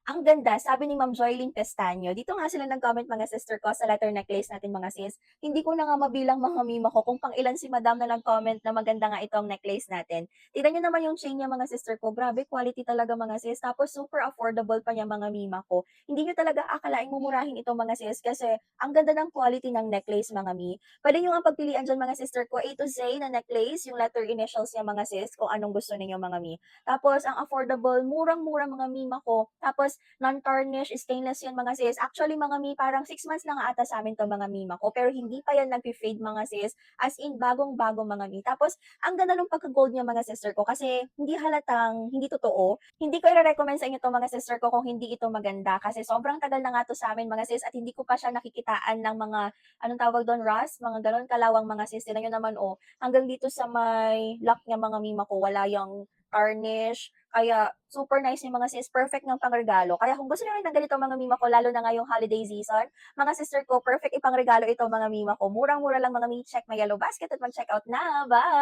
Ang ganda, sabi ni Ma'am Joylene Pestaño. Dito nga sila nag-comment mga sister ko sa letter necklace natin mga sis. Hindi ko na nga mabilang mga mima ko kung pang-ilan si madam na nag-comment na maganda nga itong necklace natin. Tignan niyo naman yung chain niya mga sister ko. Grabe, quality talaga mga sis. Tapos super affordable pa niya mga mima ko. Hindi niyo talaga akalaing mumurahin ito mga sis kasi ang ganda ng quality ng necklace mga mi. Pwede niyo nga pagpilian dyan mga sister ko A to Z na necklace, yung letter initials niya mga sis, kung anong gusto ninyo mga mi. Tapos ang affordable, murang-mura mga mima ko. Tapos non-tarnish, stainless 'yan mga sis. Actually mga mi, parang 6 months na nga ata sa'min 'to mga mima ko, pero hindi pa 'yan nagfe-fade mga sis, as in bagong-bago mga mi. Tapos ang ganda nung pagka-gold niya mga sister ko kasi hindi halatang hindi totoo. Hindi ko ire-recommend sa inyo 'to mga sister ko kung hindi ito maganda kasi sobrang tagal na nga 'to sa'min mga sis at hindi ko pa siya nakikitaan ng mga anong tawag do'n, rust, mga gano'n kalawang mga sis. Tignan niyo naman, oh, hanggang dito sa may lock niya mga mima ko wala yang tarnish, kaya super nice yung mga sis, perfect ng pangregalo. Kaya kung gusto niyo rin ng ganito mga mima ko lalo na ngayong holiday season, mga sister ko, perfect ipangregalo ito mga mima ko. Murang-mura lang mga mi, check my yellow basket at mag-checkout na. Bye!